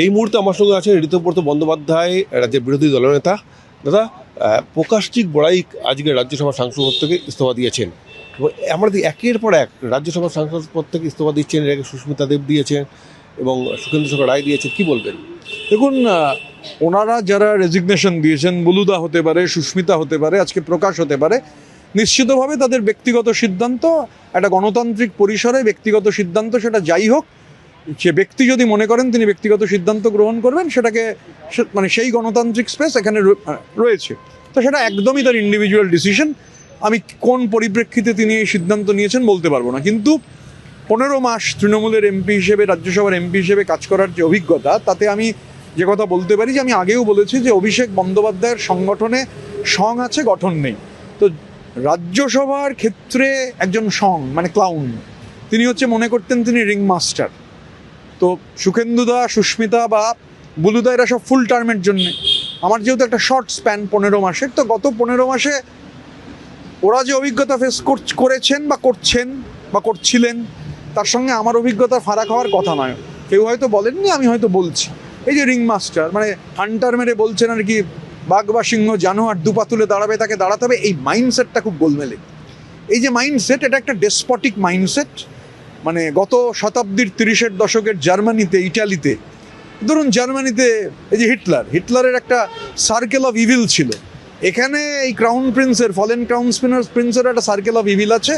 এই মুহূর্তে আমার সঙ্গে আছেন ঋতুব্রত বন্দ্যোপাধ্যায়, রাজ্যের বিরোধী দলনেতা। দাদা, প্রকাশজিৎ বড়াইক আজকে রাজ্যসভার সাংসদ পদ থেকে ইস্তফা দিয়েছেন এবং আমরা একের পর এক রাজ্যসভার সাংসদ পদ থেকে ইস্তফা দিচ্ছেন। এর আগে সুস্মিতা দেব দিয়েছেন এবং সুখেন্দু শেখর রায় দিয়েছেন। কি বলবেন? দেখুন, ওনারা যারা রেজিগনেশন দিয়েছেন, বুলুদা হতে পারে, সুস্মিতা হতে পারে, আজকে প্রকাশ হতে পারে, নিশ্চিতভাবে তাদের ব্যক্তিগত সিদ্ধান্ত, একটা গণতান্ত্রিক পরিসরে ব্যক্তিগত সিদ্ধান্ত, সেটা যাই হোক, সে ব্যক্তি যদি মনে করেন তিনি ব্যক্তিগত সিদ্ধান্ত গ্রহণ করবেন, সেটাকে মানে সেই গণতান্ত্রিক স্পেস এখানে রয়েছে। তো সেটা একদমই তার ইন্ডিভিজুয়াল ডিসিশন। আমি কোন পরিপ্রেক্ষিতে তিনি এই সিদ্ধান্ত নিয়েছেন বলতে পারবো না, কিন্তু 15 মাস তৃণমূলের এমপি হিসেবে, রাজ্যসভার এমপি হিসেবে কাজ করার যে অভিজ্ঞতা, তাতে আমি যে কথা বলতে পারি যে আমি আগেও বলেছি যে অভিষেক বন্দ্যোপাধ্যায়ের সংগঠনে সং আছে, গঠন নেই। তো রাজ্যসভার ক্ষেত্রে একজন সং মানে ক্লাউন, তিনি হচ্ছে মনে করতেন তিনি রিং মাস্টার। তো সুখেন্দুদা, সুস্মিতা বা বুলুদা এরা সব ফুল টার্মের জন্যে, আমার যেহেতু একটা শর্ট স্প্যান 15 মাসের, তো গত 15 মাসে ওরা যে অভিজ্ঞতা ফেস করেছেন বা করছেন বা করছিলেন, তার সঙ্গে আমার অভিজ্ঞতা ফারাক হওয়ার কথা নয়। কেউ হয়তো বলেননি, আমি হয়তো বলছি। এই যে রিং মাস্টার মানে হান্টার মেরে বলছেন আর কি, বাঘ বা সিংহ জানোয়ার দুপা তুলে দাঁড়াবে, তাকে দাঁড়াতে হবে, এই মাইন্ডসেটটা খুব গোলমেলে। এই যে মাইন্ডসেট, এটা একটা ডেসপটিক মাইন্ডসেট। মানে গত শতাব্দীর 30-এর দশকের জার্মানিতে, ইটালিতে, ধরুন জার্মানিতে এই যে হিটলারের একটা সার্কেল অফ ইভিল ছিল। এখানে এই ক্রাউন প্রিন্সের, ফলেন ক্রাউন প্রিন্সের একটা সার্কেল অফ ইভিল আছে।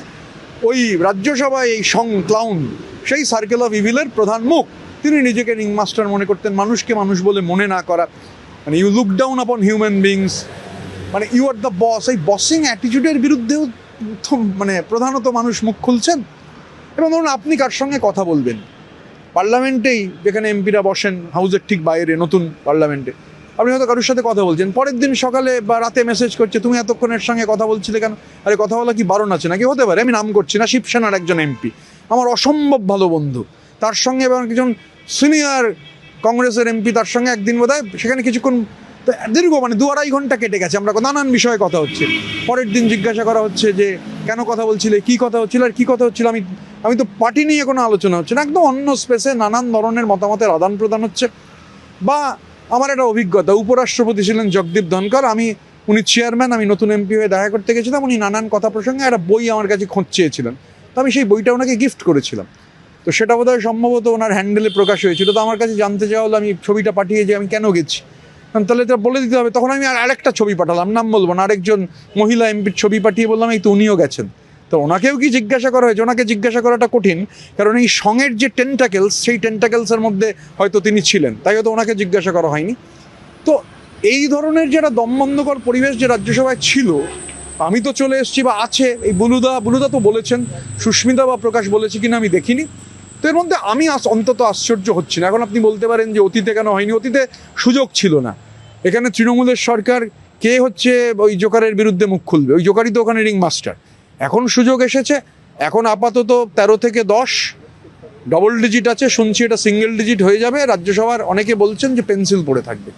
ওই রাজ্যসভায় এই ক্লাউন সেই সার্কেল অফ ইভিলের প্রধান মুখ। তিনি নিজেকে রিং মাস্টার মনে করতেন, মানুষকে মানুষ বলে মনে না করা, মানে you look down upon human beings, মানে ইউ আর দ্য বস। এই বসিং অ্যাটিটিউডের বিরুদ্ধেও মানে প্রধানত মানুষ মুখ খুলছেন। এবং ধরুন আপনি কার সঙ্গে কথা বলবেন পার্লামেন্টেই, যেখানে এমপিরা বসেন হাউসের ঠিক বাইরে, নতুন পার্লামেন্টে, আপনি হয়তো কারোর সাথে কথা বলছেন, পরের দিন সকালে বা রাতে মেসেজ করছে, তুমি এতক্ষণের সঙ্গে কথা বলছিলে কেন? আরে কথা বলা কি বারণ আছে নাকি? হতে পারে, আমি নাম করছি না, শিবসেনার একজন এমপি, আমার অসম্ভব ভালো বন্ধু, তার সঙ্গে এবং একজন সিনিয়র কংগ্রেসের এমপি, তার সঙ্গে একদিন বোধহয় সেখানে কিছুক্ষণ দীর্ঘ মানে 2-2.5 ঘন্টা কেটে গেছে, আমরা নানান বিষয়ে কথা হচ্ছে। পরের দিন জিজ্ঞাসা করা হচ্ছে যে কেন কথা বলছিলে, কী কথা হচ্ছিল, আর কী কথা হচ্ছিল, আমি তো পার্টি নিয়ে কোনো আলোচনা হচ্ছে না, একদম অন্য স্পেসে নানান ধরনের মতামতের আদান প্রদান হচ্ছে। বা আমার একটা অভিজ্ঞতা, উপরাষ্ট্রপতি ছিলেন জগদীপ ধনকর, উনি চেয়ারম্যান, আমি নতুন এমপি হয়ে দেখা করতে গেছিলাম, উনি নানান কথা প্রসঙ্গে একটা বই আমার কাছে খোঁজ চেয়েছিলেন, তো আমি সেই বইটা ওনাকে গিফট করেছিলাম। তো সেটা বোধহয় সম্ভবত ওনার হ্যান্ডেলে প্রকাশ হয়েছিল। তো আমার কাছে জানতে চাওয়া হলো আমি ছবিটা পাঠিয়ে যে আমি কেন গেছি, তাহলে এটা বলে দিতে হবে। তখন আমি আরেকটা ছবি পাঠালাম, নাম বলবো না, আরেকজন মহিলা এমপির ছবি পাঠিয়ে বললাম এই তো উনিও গেছেন। তো ওনাকেও কি জিজ্ঞাসা করা হয়েছে? ওনাকে জিজ্ঞাসা করাটা কঠিন, কারণ এই সঙ্গের যে টেন্টাকেলস, সেই টেন্টাকেলসের মধ্যে হয়তো তিনি ছিলেন, তাই হয়তো ওনাকে জিজ্ঞাসা করা হয়নি। তো এই ধরনের যেটা দমবন্ধকর পরিবেশ যে রাজ্যসভায় ছিল, আমি তো চলে এসেছি বা আছে, এই বুলুদা তো বলেছেন, সুস্মিতা বা প্রকাশ বলেছে কিনা আমি দেখিনি। তো এর মধ্যে আমি অন্তত আশ্চর্য হচ্ছি না। এখন আপনি বলতে পারেন যে অতীতে কেন হয়নি, অতীতে সুযোগ ছিল না। এখানে তৃণমূলের সরকার, কে হচ্ছে ওই জোকারের বিরুদ্ধে মুখ খুলবে? ওই জোকারই তো ওখানে রিং মাস্টার। এখন সুযোগ এসেছে, এখন আপাতত 13 থেকে 10 ডবল ডিজিট আছে, শুনছি এটা সিঙ্গেল ডিজিট হয়ে যাবে। রাজ্যসভার অনেকে বলছেন যে পেন্সিল পড়ে থাকবে,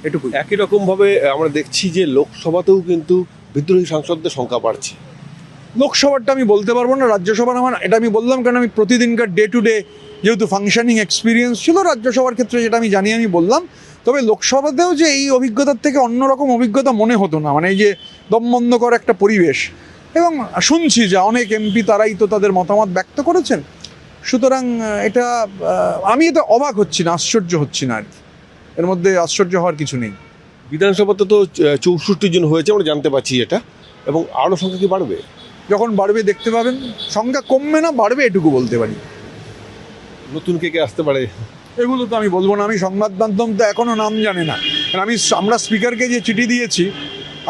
এটুকু। একই রকমভাবে আমরা দেখছি যে লোকসভাতেও কিন্তু বিদ্রোহী সাংসদদের সংখ্যা বাড়ছে। লোকসভারটা আমি বলতে পারবো না, রাজ্যসভার আমার এটা আমি বললাম কারণ আমি প্রতিদিনকার ডে টু ডে যেহেতু ফাংশনিং এক্সপিরিয়েন্স ছিল, রাজ্যসভার ক্ষেত্রে যেটা আমি জানি আমি বললাম। তবে লোকসভাতেও যে এই অভিজ্ঞতার থেকে অন্যরকম অভিজ্ঞতা মনে হতো না, মানে এই যে দমবন্ধকর একটা পরিবেশ। এবং শুনছি যে অনেক এমপি তারাই তো তাদের মতামত ব্যক্ত করেছেন। সুতরাং এটা আমি এটা অবাক হচ্ছি না, আশ্চর্য হচ্ছি না আর কি। এর মধ্যে আশ্চর্য হওয়ার কিছু নেই। বিধানসভাতে তো 64 জন হয়েছে, আমরা জানতে পারছি এটা, এবং আরও সংখ্যা কি বাড়বে? যখন বাড়বে দেখতে পাবেন, সংখ্যা কমবে না, বাড়বে, এটুকু বলতে পারি। নতুন কে আসতে পারে এগুলো তো আমি বলবো না, আমি সংবাদ মাধ্যম তো এখনও নাম জানে না। কারণ আমরা স্পিকারকে যে চিঠি দিয়েছি,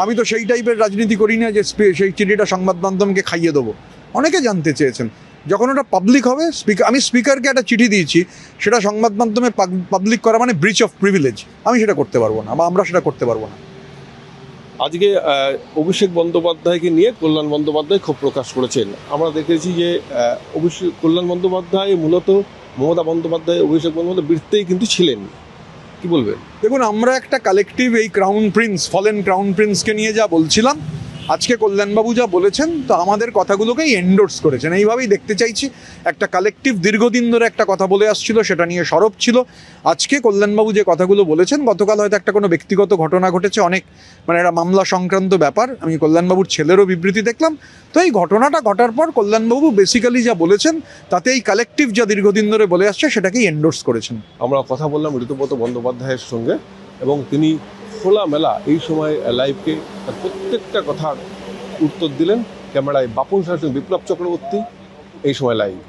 আমি তো সেই টাইপের রাজনীতি করি না যে সেই চিঠিটা সংবাদ মাধ্যমকে খাইয়ে দেবো। অনেকে জানতে চেয়েছেন, যখন ওটা পাবলিক হবে, আমি স্পিকারকে একটা চিঠি দিয়েছি, সেটা সংবাদ মাধ্যমে পাবলিক করা মানে ব্রিচ অফ প্রিভিলেজ। আমি সেটা করতে পারবো না, বা আমরা সেটা করতে পারবো না। আজকে অভিষেক বন্দ্যোপাধ্যায়কে নিয়ে কল্যাণ বন্দ্যোপাধ্যায় ক্ষোভ প্রকাশ করেছেন। আমরা দেখেছি যে কল্যাণ বন্দ্যোপাধ্যায় মূলত মমতা বন্দ্যোপাধ্যায়, অভিষেক বন্দ্যোপাধ্যায় বৃত্তেই কিন্তু ছিলেন। কি বলবেন? দেখুন, আমরা একটা কালেকটিভ এই ক্রাউন প্রিন্স, ফলেন ক্রাউন প্রিন্সকে নিয়ে যা বলছিলাম, আজকে কল্যাণবাবু যা বলেছেন তো আমাদের কথাগুলোকেই এন্ডোর্স করেছেন, এইভাবেই দেখতে চাইছি। একটা কালেকটিভ দীর্ঘদিন ধরে একটা কথা বলে আসছিল, সেটা নিয়ে সরব ছিল। আজকে কল্যাণবাবু যে কথাগুলো বলেছেন, গতকাল হয়তো একটা কোনো ব্যক্তিগত ঘটনা ঘটেছে, অনেক মানে একটা মামলা সংক্রান্ত ব্যাপার, আমি কল্যাণবাবুর ছেলেরও বিবৃতি দেখলাম। তো এই ঘটনাটা ঘটার পর কল্যাণবাবু বেসিক্যালি যা বলেছেন তাতে এই কালেকটিভ যা দীর্ঘদিন ধরে বলে আসছে সেটাকেই এন্ডোর্স করেছেন। আমরা কথা বললাম ঋতুব্রত বন্দ্যোপাধ্যায়ের সঙ্গে এবং তিনি খোলামেলা এই সময় লাইভকে তার প্রত্যেকটা কথার উত্তর দিলেন। ক্যামেরায় বাপন সাহেব, বিপ্লব চক্রবর্তী, এই সময় লাইভ।